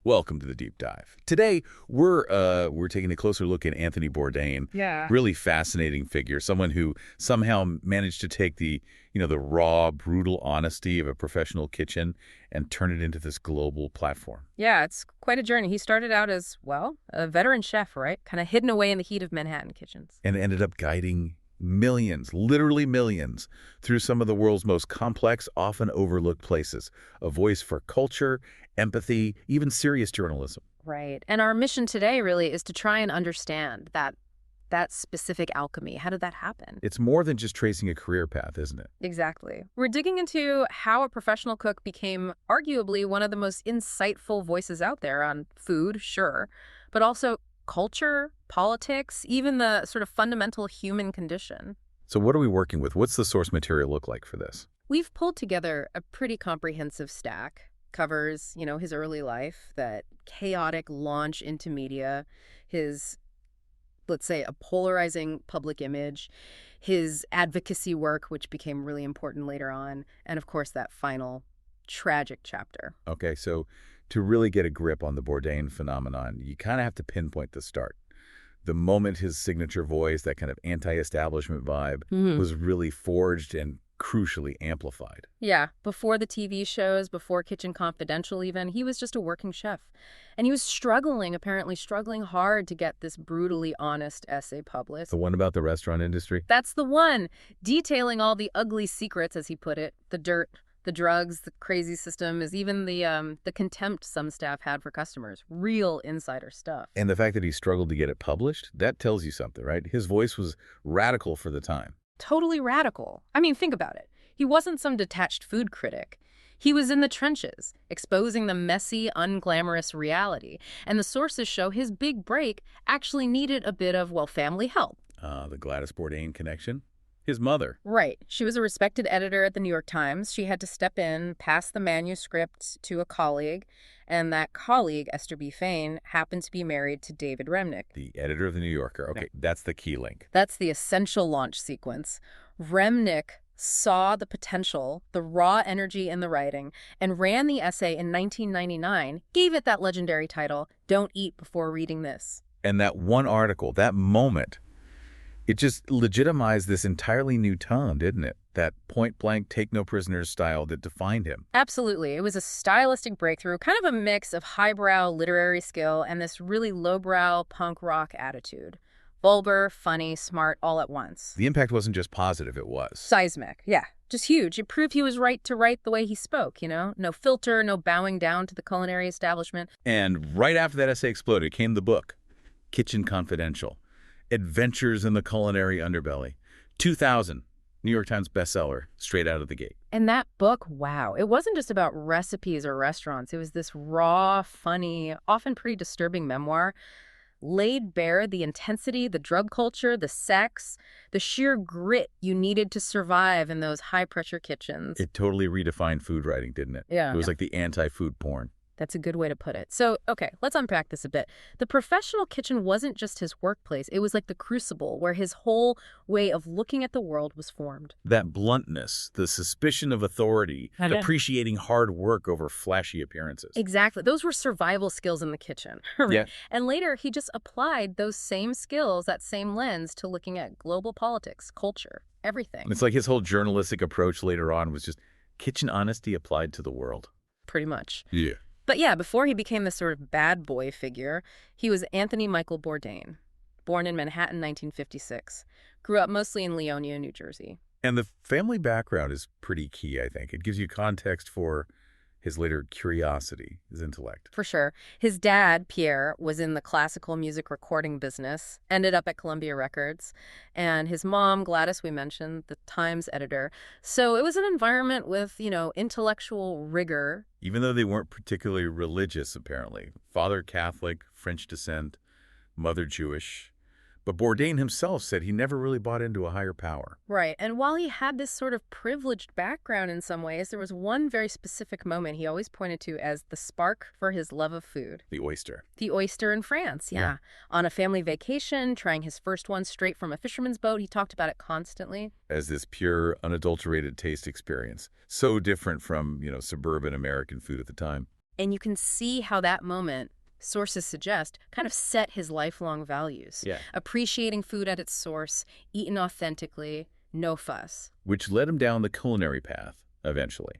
Welcome to the Deep Dive. Today, we're taking a closer look at Anthony Bourdain. Yeah. Really fascinating figure, someone who somehow managed to take the raw, brutal honesty of a professional kitchen and turn it into this global platform. Yeah, it's quite a journey. He started out as, well, a veteran chef, right? Kind of hidden away in the heat of Manhattan kitchens. And ended up guiding millions, literally millions, through some of the world's most complex, often overlooked places. A voice for culture, empathy, even serious journalism. Right. And our mission today really is to try and understand that specific alchemy. How did that happen? It's more than just tracing a career path, isn't it? Exactly. We're digging into how a professional cook became arguably one of the most insightful voices out there on food, sure, but also culture, politics, even the sort of fundamental human condition. So what are we working with? What's the source material look like for this? We've pulled together a pretty comprehensive stack. Covers, his early life, that chaotic launch into media, his, let's say, a polarizing public image, his advocacy work, which became really important later on, and of course that final tragic chapter. Okay, so to really get a grip on the Bourdain phenomenon, you kind of have to pinpoint the start. The moment his signature voice, that kind of anti-establishment vibe, was really forged and crucially amplified. Yeah, before the TV shows, before Kitchen Confidential even, he was just a working chef. And he was apparently struggling hard to get this brutally honest essay published. The one about the restaurant industry? That's the one, detailing all the ugly secrets, as he put it, the dirt, the drugs, the crazy system, is even the contempt some staff had for customers. Real insider stuff. And the fact that he struggled to get it published, that tells you something, right? His voice was radical for the time. Totally radical. I mean, think about it. He wasn't some detached food critic. He was in the trenches, exposing the messy, unglamorous reality. And the sources show his big break actually needed a bit of, family help. The Gladys Bourdain connection? His mother. Right. She was a respected editor at the New York Times. She had to step in, pass the manuscript to a colleague, and that colleague, Esther B. Fain, happened to be married to David Remnick. The editor of the New Yorker. Okay, that's the key link. That's the essential launch sequence. Remnick saw the potential, the raw energy in the writing, and ran the essay in 1999, gave it that legendary title, Don't Eat Before Reading This. And that one article, that moment, it just legitimized this entirely new tone, didn't it? That point-blank, take-no-prisoners style that defined him. Absolutely. It was a stylistic breakthrough, kind of a mix of highbrow literary skill and this really lowbrow punk rock attitude. Vulgar, funny, smart, all at once. The impact wasn't just positive, it was. Seismic, yeah. Just huge. It proved he was right to write the way he spoke, No filter, no bowing down to the culinary establishment. And right after that essay exploded came the book, Kitchen Confidential. Adventures in the Culinary Underbelly. 2000, New York Times bestseller, straight out of the gate. And that book, wow, it wasn't just about recipes or restaurants. It was this raw, funny, often pretty disturbing memoir, laid bare the intensity, the drug culture, the sex, the sheer grit you needed to survive in those high-pressure kitchens. It totally redefined food writing, didn't it? Yeah. It was like the anti-food porn. That's a good way to put it. So, okay, let's unpack this a bit. The professional kitchen wasn't just his workplace. It was like the crucible where his whole way of looking at the world was formed. That bluntness, the suspicion of authority, appreciating hard work over flashy appearances. Exactly. Those were survival skills in the kitchen. Right? Yeah. And later, he just applied those same skills, that same lens, to looking at global politics, culture, everything. It's like his whole journalistic approach later on was just kitchen honesty applied to the world. Pretty much. Yeah. But yeah, before he became this sort of bad boy figure, he was Anthony Michael Bourdain, born in Manhattan, 1956. Grew up mostly in Leonia, New Jersey. And the family background is pretty key, I think. It gives you context for his later curiosity, his intellect. For sure. His dad, Pierre, was in the classical music recording business, ended up at Columbia Records. And his mom, Gladys, we mentioned, the Times editor. So it was an environment with, intellectual rigor. Even though they weren't particularly religious, apparently. Father Catholic, French descent, mother Jewish. But Bourdain himself said he never really bought into a higher power. Right. And while he had this sort of privileged background in some ways, there was one very specific moment he always pointed to as the spark for his love of food. The oyster. The oyster in France, yeah. On a family vacation, trying his first one straight from a fisherman's boat. He talked about it constantly. As this pure, unadulterated taste experience. So different from, suburban American food at the time. And you can see how that moment, sources suggest, kind of set his lifelong values. Yeah. Appreciating food at its source, eaten authentically, no fuss. Which led him down the culinary path, eventually.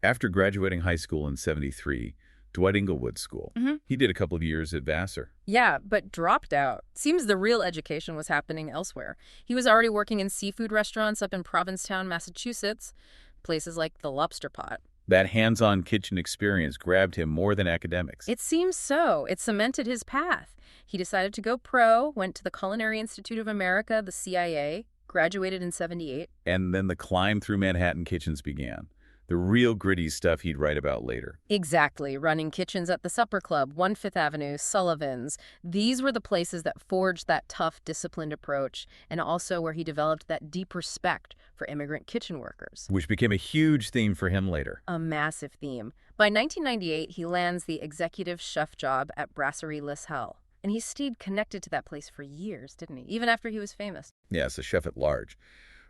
After graduating high school in '73, Dwight Englewood School, he did a couple of years at Vassar. Yeah, but dropped out. Seems the real education was happening elsewhere. He was already working in seafood restaurants up in Provincetown, Massachusetts, places like the Lobster Pot. That hands-on kitchen experience grabbed him more than academics. It seems so. It cemented his path. He decided to go pro, went to the Culinary Institute of America, the CIA, graduated in '78. And then the climb through Manhattan kitchens began. The real gritty stuff he'd write about later. Exactly. Running kitchens at the Supper Club, 1 Fifth Avenue, Sullivan's. These were the places that forged that tough, disciplined approach, and also where he developed that deep respect for immigrant kitchen workers. Which became a huge theme for him later. A massive theme. By 1998, he lands the executive chef job at Brasserie Les Halles. And he stayed connected to that place for years, didn't he? Even after he was famous. Yes, a chef at large.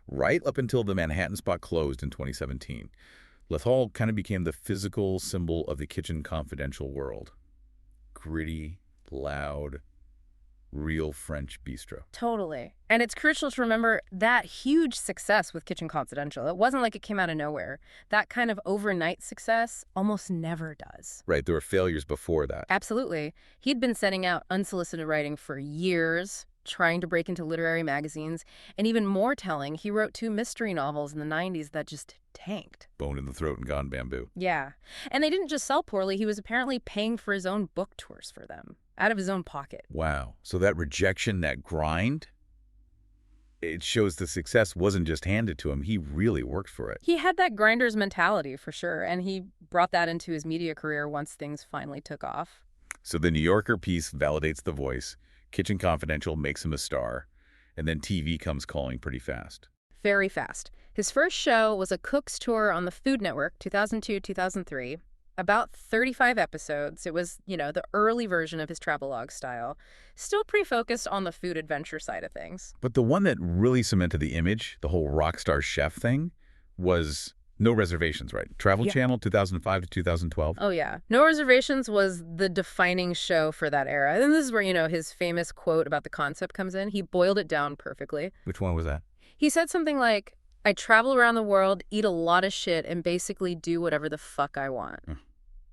Right up until the Manhattan spot closed in 2017. Les Halles kind of became the physical symbol of the kitchen confidential world. Gritty, loud, real French bistro. Totally. And it's crucial to remember that huge success with Kitchen Confidential. It wasn't like it came out of nowhere. That kind of overnight success almost never does. Right, there were failures before that. Absolutely. He'd been sending out unsolicited writing for years, trying to break into literary magazines, and even more telling, he wrote 2 mystery novels in the '90s that just tanked. Bone in the Throat and Gone Bamboo. Yeah. And they didn't just sell poorly. He was apparently paying for his own book tours for them, out of his own pocket. Wow. So that rejection, that grind, it shows the success wasn't just handed to him. He really worked for it. He had that grinder's mentality, for sure, and he brought that into his media career once things finally took off. So the New Yorker piece validates the voice. Kitchen Confidential makes him a star. And then TV comes calling pretty fast. Very fast. His first show was a cook's tour on the Food Network, 2002-2003. About 35 episodes. It was, the early version of his travelogue style. Still pretty focused on the food adventure side of things. But the one that really cemented the image, the whole rock star chef thing, was No Reservations, right? Travel Channel, 2005 to 2012. Oh, yeah. No Reservations was the defining show for that era. And this is where, his famous quote about the concept comes in. He boiled it down perfectly. Which one was that? He said something like, I travel around the world, eat a lot of shit, and basically do whatever the fuck I want.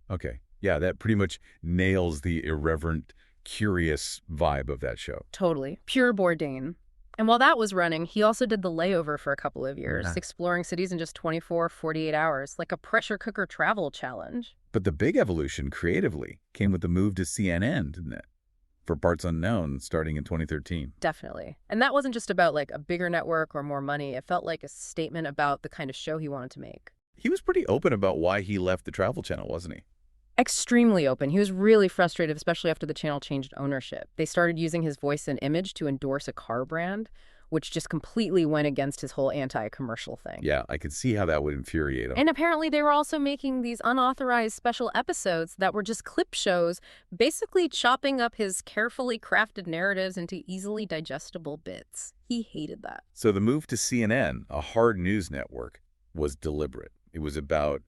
Okay. Yeah, that pretty much nails the irreverent, curious vibe of that show. Totally. Pure Bourdain. And while that was running, he also did The Layover for a couple of years, exploring cities in just 24, 48 hours, like a pressure cooker travel challenge. But the big evolution creatively came with the move to CNN, didn't it? For Parts Unknown, starting in 2013. Definitely. And that wasn't just about like a bigger network or more money. It felt like a statement about the kind of show he wanted to make. He was pretty open about why he left the Travel Channel, wasn't he? Extremely open. He was really frustrated, especially after the channel changed ownership. They started using his voice and image to endorse a car brand, which just completely went against his whole anti-commercial thing. Yeah, I could see how that would infuriate him. And apparently they were also making these unauthorized special episodes that were just clip shows, basically chopping up his carefully crafted narratives into easily digestible bits. He hated that. So the move to CNN, a hard news network, was deliberate. It was about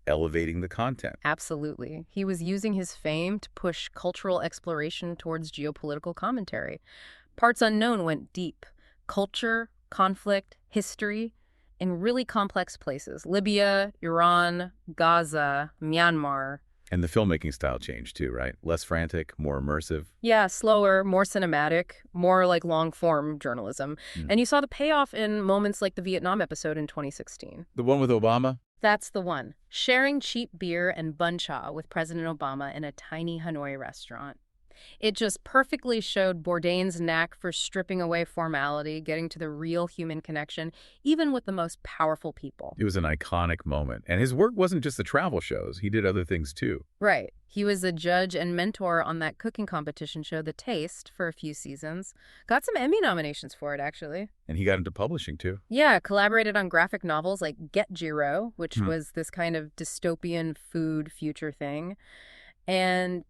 elevating the content. Absolutely. He was using his fame to push cultural exploration towards geopolitical commentary. Parts Unknown went deep. Culture, conflict, history, in really complex places. Libya, Iran, Gaza, Myanmar. And the filmmaking style changed too, right? Less frantic, more immersive. Yeah, slower, more cinematic, more like long-form journalism. And you saw the payoff in moments like the Vietnam episode in 2016. The one with Obama? That's the one. Sharing cheap beer and bun cha with President Obama in a tiny Hanoi restaurant. It just perfectly showed Bourdain's knack for stripping away formality, getting to the real human connection, even with the most powerful people. It was an iconic moment. And his work wasn't just the travel shows. He did other things too. Right. He was a judge and mentor on that cooking competition show, The Taste, for a few seasons. Got some Emmy nominations for it, actually. And he got into publishing too. Yeah, collaborated on graphic novels like Get Jiro, which was this kind of dystopian food future thing. And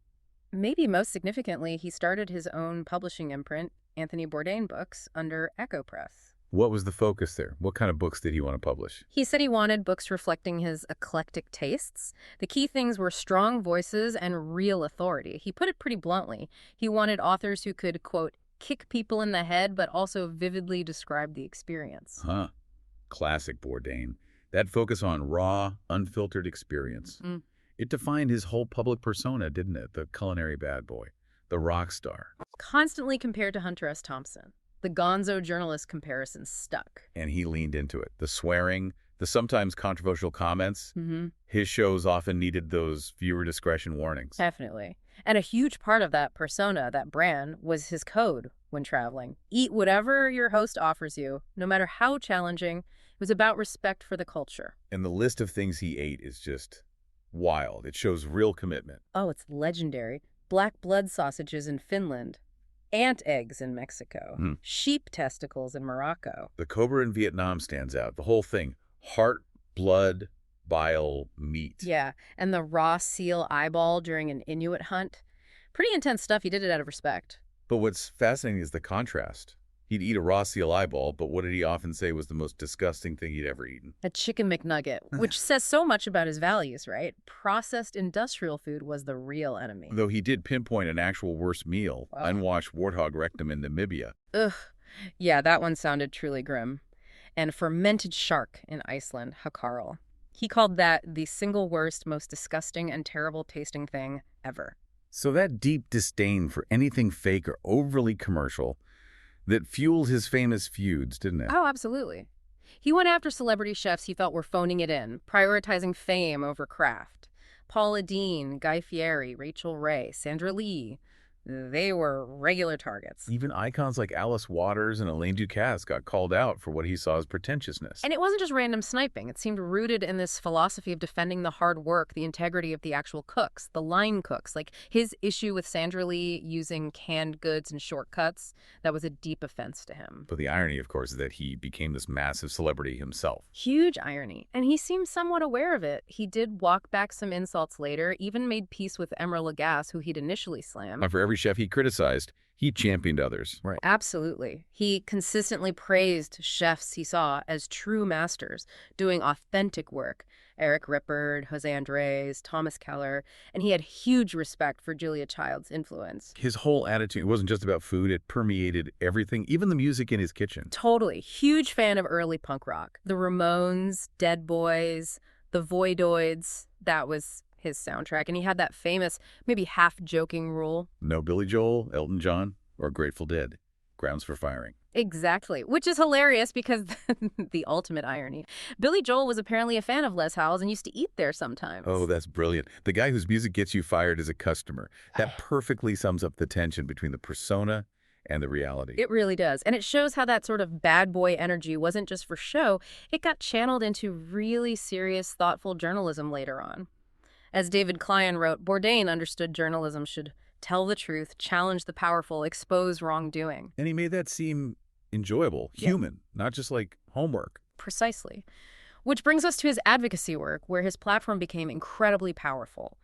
maybe most significantly, he started his own publishing imprint, Anthony Bourdain Books, under Echo Press. What was the focus there? What kind of books did he want to publish? He said he wanted books reflecting his eclectic tastes. The key things were strong voices and real authority. He put it pretty bluntly. He wanted authors who could, quote, kick people in the head, but also vividly describe the experience. Huh. Classic Bourdain. That focus on raw, unfiltered experience. It defined his whole public persona, didn't it? The culinary bad boy, the rock star. Constantly compared to Hunter S. Thompson. The gonzo journalist comparison stuck. And he leaned into it. The swearing, the sometimes controversial comments. His shows often needed those viewer discretion warnings. Definitely. And a huge part of that persona, that brand, was his code when traveling. Eat whatever your host offers you, no matter how challenging. It was about respect for the culture. And the list of things he ate is just wild. It shows real commitment. Oh, it's legendary. Black blood sausages in Finland. Ant eggs in Mexico. Sheep testicles in Morocco. The cobra in Vietnam stands out. The whole thing. Heart, blood, bile, meat. Yeah, and the raw seal eyeball during an Inuit hunt. Pretty intense stuff. He did it out of respect. But what's fascinating is the contrast. He'd eat a raw seal eyeball, but what did he often say was the most disgusting thing he'd ever eaten? A chicken McNugget, which says so much about his values, right? Processed industrial food was the real enemy. Though he did pinpoint an actual worst meal, Wow. unwashed warthog rectum in Namibia. Ugh. Yeah, that one sounded truly grim. And fermented shark in Iceland, Hakarl. He called that the single worst, most disgusting and terrible tasting thing ever. So that deep disdain for anything fake or overly commercial that fueled his famous feuds, didn't it? Oh, absolutely. He went after celebrity chefs he thought were phoning it in, prioritizing fame over craft. Paula Deen, Guy Fieri, Rachel Ray, Sandra Lee. They were regular targets. Even icons like Alice Waters and Elaine Ducasse got called out for what he saw as pretentiousness. And it wasn't just random sniping. It seemed rooted in this philosophy of defending the hard work, the integrity of the actual cooks, the line cooks. Like his issue with Sandra Lee using canned goods and shortcuts, that was a deep offense to him. But the irony, of course, is that he became this massive celebrity himself. Huge irony. And he seemed somewhat aware of it. He did walk back some insults later, even made peace with Emeril Lagasse, who he'd initially slammed. And for every chef he criticized, he championed others. Right. Absolutely. He consistently praised chefs he saw as true masters, doing authentic work. Eric Rippert, Jose Andres, Thomas Keller, and he had huge respect for Julia Child's influence. His whole attitude wasn't just about food, it permeated everything, even the music in his kitchen. Totally. Huge fan of early punk rock. The Ramones, Dead Boys, the Voidoids, that was his soundtrack. And he had that famous, maybe half-joking rule. No Billy Joel, Elton John, or Grateful Dead. Grounds for firing. Exactly, which is hilarious because the ultimate irony. Billy Joel was apparently a fan of Les Howell's and used to eat there sometimes. Oh, that's brilliant. The guy whose music gets you fired is a customer. That perfectly sums up the tension between the persona and the reality. It really does. And it shows how that sort of bad boy energy wasn't just for show. It got channeled into really serious, thoughtful journalism later on. As David Klein wrote, Bourdain understood journalism should tell the truth, challenge the powerful, expose wrongdoing. And he made that seem enjoyable, human, not just like homework. Precisely. Which brings us to his advocacy work, where his platform became incredibly powerful.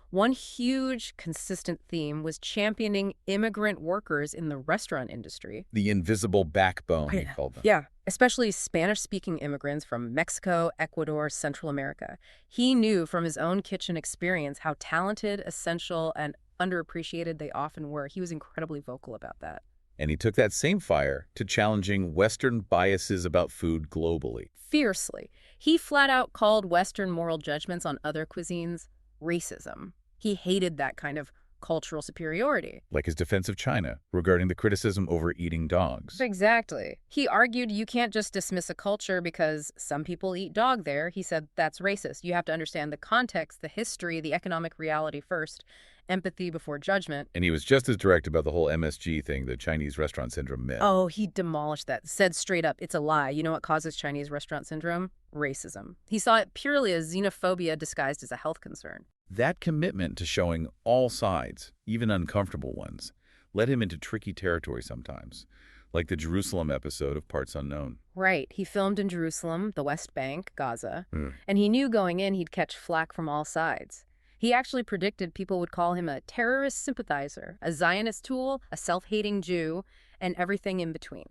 One huge, consistent theme was championing immigrant workers in the restaurant industry. The invisible backbone, he called them. Yeah, especially Spanish-speaking immigrants from Mexico, Ecuador, Central America. He knew from his own kitchen experience how talented, essential, and underappreciated they often were. He was incredibly vocal about that. And he took that same fire to challenging Western biases about food globally. Fiercely. He flat out called Western moral judgments on other cuisines racism. He hated that kind of cultural superiority. Like his defense of China regarding the criticism over eating dogs. Exactly. He argued you can't just dismiss a culture because some people eat dog there. He said that's racist. You have to understand the context, the history, the economic reality first. Empathy before judgment. And he was just as direct about the whole MSG thing, the Chinese restaurant syndrome myth. Oh, he demolished that. Said straight up, it's a lie. You know what causes Chinese restaurant syndrome? Racism. He saw it purely as xenophobia disguised as a health concern. That commitment to showing all sides, even uncomfortable ones, led him into tricky territory sometimes, like the Jerusalem episode of Parts Unknown. Right. He filmed in Jerusalem, the West Bank, Gaza, and he knew going in he'd catch flack from all sides. He actually predicted people would call him a terrorist sympathizer, a Zionist tool, a self-hating Jew, and everything in between.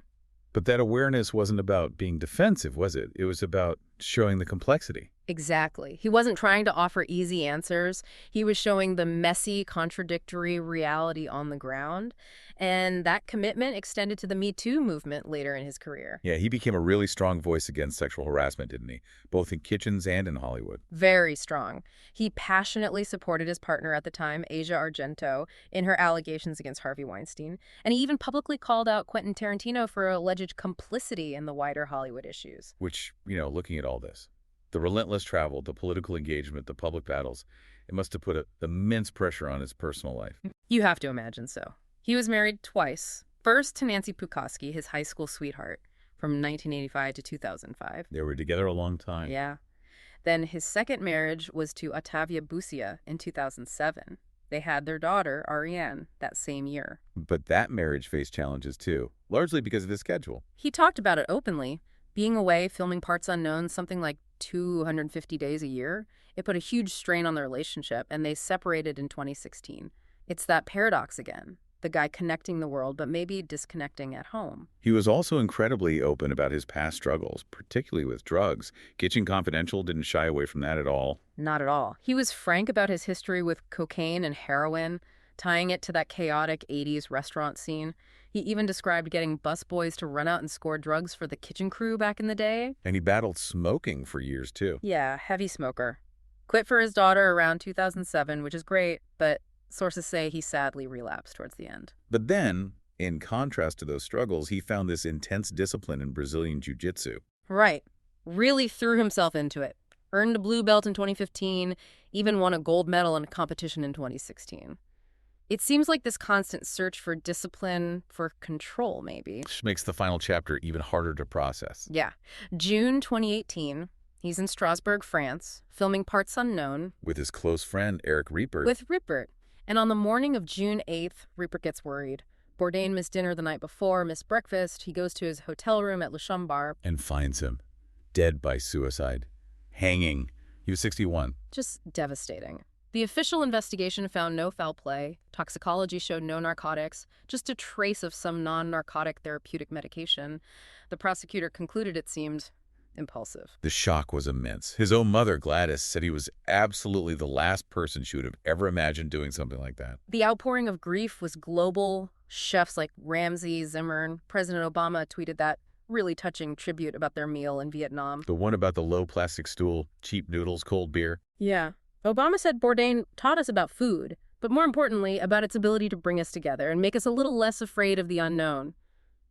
But that awareness wasn't about being defensive, was it? It was about showing the complexity. Exactly. He wasn't trying to offer easy answers. He was showing the messy, contradictory reality on the ground. And that commitment extended to the Me Too movement later in his career. Yeah, he became a really strong voice against sexual harassment, didn't he? Both in kitchens and in Hollywood. Very strong. He passionately supported his partner at the time, Asia Argento, in her allegations against Harvey Weinstein. And he even publicly called out Quentin Tarantino for alleged complicity in the wider Hollywood issues. Which, looking at all this, the relentless travel, the political engagement, the public battles, it must have put immense pressure on his personal life. You have to imagine so. He was married twice. First to Nancy Pukowski, his high school sweetheart, from 1985 to 2005. They were together a long time. Yeah. Then his second marriage was to Ottavia Busia in 2007. They had their daughter, Ariane, that same year. But that marriage faced challenges too, largely because of his schedule. He talked about it openly. Being away, filming parts unknown, something like 250 days a year, it put a huge strain on the relationship, and they separated in 2016. It's that paradox again. The guy connecting the world, but maybe disconnecting at home. He was also incredibly open about his past struggles, particularly with drugs. Kitchen Confidential didn't shy away from that at all. Not at all. He was frank about his history with cocaine and heroin, tying it to that chaotic 80s restaurant scene. He even described getting busboys to run out and score drugs for the kitchen crew back in the day. And he battled smoking for years, too. Yeah, heavy smoker. Quit for his daughter around 2007, which is great, but sources say he sadly relapsed towards the end. But then, in contrast to those struggles, he found this intense discipline in Brazilian jiu-jitsu. Right. Really threw himself into it. Earned a blue belt in 2015, even won a gold medal in a competition in 2016. It seems like this constant search for discipline, for control, maybe. Which makes the final chapter even harder to process. Yeah. June 2018, he's in Strasbourg, France, filming Parts Unknown. With his close friend, Eric Riepert. With Riepert. And on the morning of June 8th, Riepert gets worried. Bourdain missed dinner the night before, missed breakfast. He goes to his hotel room at Le Chambard. And finds him, dead by suicide, hanging. He was 61. Just devastating. The official investigation found no foul play. Toxicology showed no narcotics, just a trace of some non-narcotic therapeutic medication. The prosecutor concluded it seemed impulsive. The shock was immense. His own mother, Gladys, said he was absolutely the last person she would have ever imagined doing something like that. The outpouring of grief was global. Chefs like Ramsay, Zimmern, President Obama tweeted that really touching tribute about their meal in Vietnam. The one about the low plastic stool, cheap noodles, cold beer. Yeah. Obama said Bourdain taught us about food, but more importantly, about its ability to bring us together and make us a little less afraid of the unknown.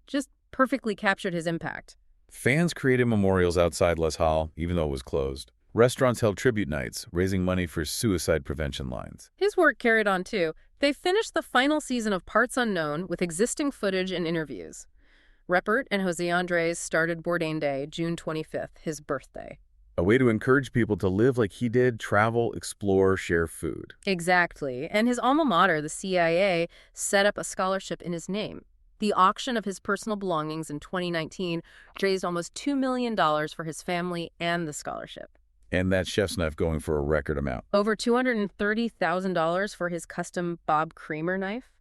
Just perfectly captured his impact. Fans created memorials outside Les Halles, even though it was closed. Restaurants held tribute nights, raising money for suicide prevention lines. His work carried on, too. They finished the final season of Parts Unknown with existing footage and interviews. Riepert and Jose Andres started Bourdain Day, June 25th, his birthday. A way to encourage people to live like he did, travel, explore, share food. Exactly. And his alma mater, the CIA, set up a scholarship in his name. The auction of his personal belongings in 2019 raised almost $2 million for his family and the scholarship. And that chef's knife going for a record amount. Over $230,000 for his custom Bob Creamer knife.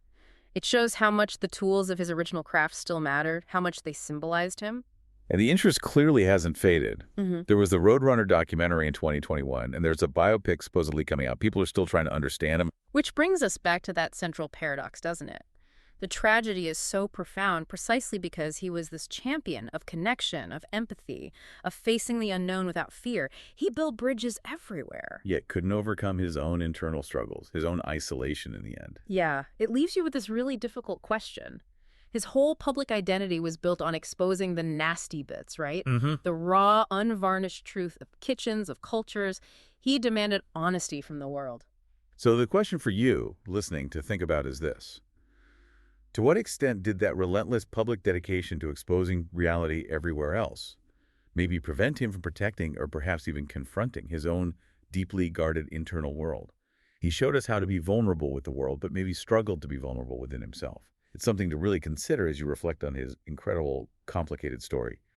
It shows how much the tools of his original craft still mattered, how much they symbolized him. And the interest clearly hasn't faded. There was the Roadrunner documentary in 2021, and there's a biopic supposedly coming out. People are still trying to understand him. Which brings us back to that central paradox, doesn't it? The tragedy is so profound precisely because he was this champion of connection, of empathy, of facing the unknown without fear. He built bridges everywhere. Yet couldn't overcome his own internal struggles, his own isolation in the end. Yeah, it leaves you with this really difficult question. His whole public identity was built on exposing the nasty bits, right? The raw, unvarnished truth of kitchens, of cultures. He demanded honesty from the world. So the question for you, listening, to think about is this. To what extent did that relentless public dedication to exposing reality everywhere else maybe prevent him from protecting or perhaps even confronting his own deeply guarded internal world? He showed us how to be vulnerable with the world, but maybe struggled to be vulnerable within himself. It's something to really consider as you reflect on his incredible, complicated story.